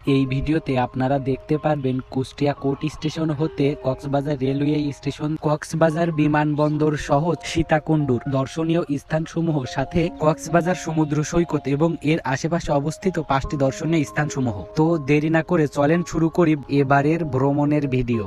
এই ভিডিওতে আপনারা দেখতে পারবেন কুষ্টিয়া কোর্ট স্টেশন হতে কক্সবাজার রেলওয়ে স্টেশন, কক্সবাজার বিমানবন্দর সহ সীতাকুণ্ডুর দর্শনীয় স্থানসমূহ, সাথে কক্সবাজার সমুদ্র সৈকত এবং এর আশেপাশে অবস্থিত 5টি দর্শনীয় স্থানসমূহ। তো দেরি না করে চলেন শুরু করি এবারের ভ্রমণের ভিডিও।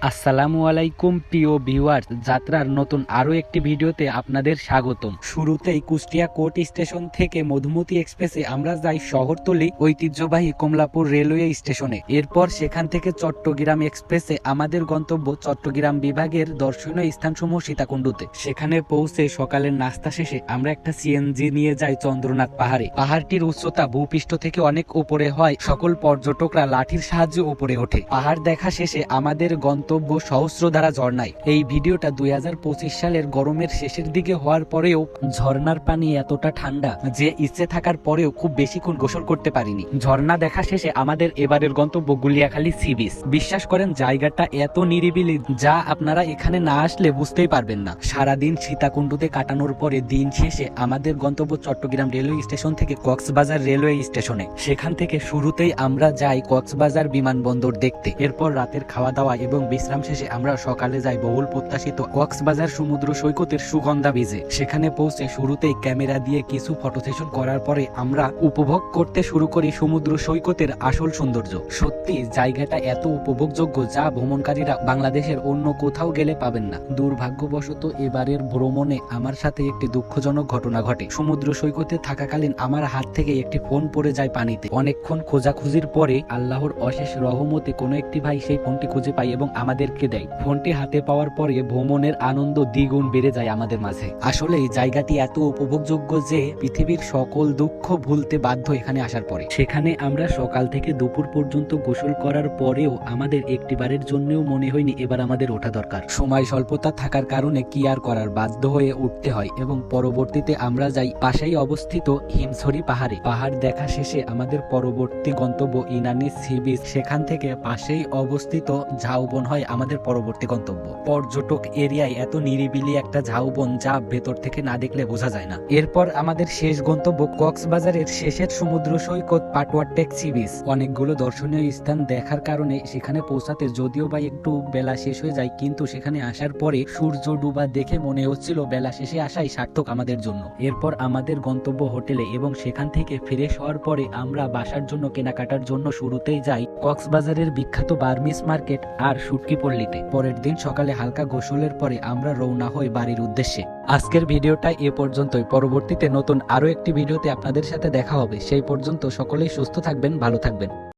আসসালামু আলাইকুম প্রিয় ভিউয়ার্স, যাত্রার নতুন আরো একটি ভিডিওতে আপনাদের স্বাগতম। শুরুতেই কুষ্টিয়া কোর্ট স্টেশন থেকে মধুমতি এক্সপ্রেসে আমরা যাই শহরতলি ঐতিহ্যবাহী কমলাপুর রেলওয়ে স্টেশনে। এরপর সেখান থেকে চট্টগ্রাম এক্সপ্রেসে আমাদের গন্তব্য চট্টগ্রাম বিভাগের দর্শনীয় স্থানসমূহ সীতাকুণ্ডুতে। সেখানে পৌঁছে সকালের নাস্তা শেষে আমরা একটা সিএনজি নিয়ে যাই চন্দ্রনাথ পাহাড়ে। পাহাড়টির উচ্চতা ভূপৃষ্ঠ থেকে অনেক উপরে হয়, সকল পর্যটকরা লাঠির সাহায্যে উপরে ওঠে। পাহাড় দেখা শেষে আমাদের গন্তব্য সহস্রধারা ঝর্ণায়। এই ভিডিওটা 2025 সালের গরমের শেষের দিকে হওয়ার পরেও ঝর্ণার পানি এতটা ঠান্ডা যে ইচ্ছে থাকার পরেও খুব বেশিক্ষণ গোসল করতে পারিনি। ঝর্ণা দেখা শেষে আমাদের এবারের গন্তব্য গুলিয়াখালী সি বিচ। বিশ্বাস করেন জায়গাটা এত নিরিবিলি যা আপনারা এখানে না আসলে বুঝতেই পারবেন না। সারাদিন সীতাকুণ্ডুতে কাটানোর পরে দিন শেষে আমাদের গন্তব্য চট্টগ্রাম রেলওয়ে স্টেশন থেকে কক্সবাজার রেলওয়ে স্টেশনে। সেখান থেকে শুরুতেই আমরা যাই কক্সবাজার বিমানবন্দর দেখতে। এরপর রাতের খাওয়া দাওয়া এবং বিশ্রাম শেষে আমরা সকালে যাই বহুল প্রত্যাশিত কক্সবাজার সমুদ্র সৈকতের সুগন্ধা বীজে। সেখানে পৌঁছে শুরুতেই ক্যামেরা দিয়ে কিছু ফটো সেশন করার পরে আমরা উপভোগ করতে শুরু করি সমুদ্র সৈকতের আসল সৌন্দর্য। সত্যি জায়গাটা এত উপভোগযোগ্য যা ভ্রমণকারীরা বাংলাদেশের অন্য কোথাও গেলে পাবেন না। দুর্ভাগ্যবশত এবারের ভ্রমণে আমার সাথে একটি দুঃখজনক ঘটনা ঘটে। সমুদ্র সৈকতে থাকাকালীন আমার হাত থেকে একটি ফোন পড়ে যায় পানিতে। অনেকক্ষণ খোঁজাখুঁজির পরে আল্লাহর অশেষ রহমতে কোনো একটি ভাই সেই ফোনটি খুঁজে পাই এবং আমাদেরকে দেয়। ফোনটি হাতে পাওয়ার পরে ভ্রমণের আনন্দ দ্বিগুণ বেড়ে যায় আমাদের মাঝে। আসলে এই জায়গাটি এত উপভোগযোগ্য যে পৃথিবীর সকল দুঃখ ভুলতে বাধ্য এখানে আসার পরে। সেখানে আমরা সকাল থেকে দুপুর পর্যন্ত গোসল করার পরেও আমাদের একটিবারের জন্যও মনে হয়নি এবার আমাদের ওঠা দরকার। সময় স্বল্পতা থাকার কারণে কি আর করার, বাধ্য হয়ে উঠতে হয় এবং পরবর্তীতে আমরা যাই পাশেই অবস্থিত হিমছড়ি পাহাড়ে। পাহাড় দেখা শেষে আমাদের পরবর্তী গন্তব্য ইনানি সি বিচ। সেখান থেকে পাশেই অবস্থিত ঝাউবন হয় আমাদের পরবর্তী গন্তব্য। পর্যটক এরিয়ায় এত নিরিবিলি একটা ঝাউবন যা ভেতর থেকে না দেখলে বোঝা যায় না। এরপর আমাদের শেষ গন্তব্য কক্সবাজারের শেষের সমুদ্র সৈকত পাটওয়ারটেক সি বিচ। অনেকগুলো দর্শনীয় স্থান দেখার কারণে সেখানে পৌঁছাতে যদিও বা একটু বেলা শেষ হয়ে যায়, কিন্তু সেখানে আসার পরে সূর্য ডুবা দেখে মনে হচ্ছিল বেলা শেষে আসাই সার্থক আমাদের জন্য। এরপর আমাদের গন্তব্য হোটেলে এবং সেখান থেকে ফ্রেশ হওয়ার পরে আমরা বাসার জন্য কেনাকাটার জন্য শুরুতেই যাই কক্সবাজারের বিখ্যাত বার্মিস মার্কেট আর শুটকি পল্লীতে। পরের দিন সকালে হালকা গোসলের পরে আমরা রওনা হই বাড়ির উদ্দেশ্যে। আজকের ভিডিওটা এ পর্যন্তই। পরবর্তীতে নতুন আরো একটি ভিডিওতে আপনাদের সাথে দেখা হবে। সেই পর্যন্ত সকলেই সুস্থ থাকবেন, ভালো থাকবেন।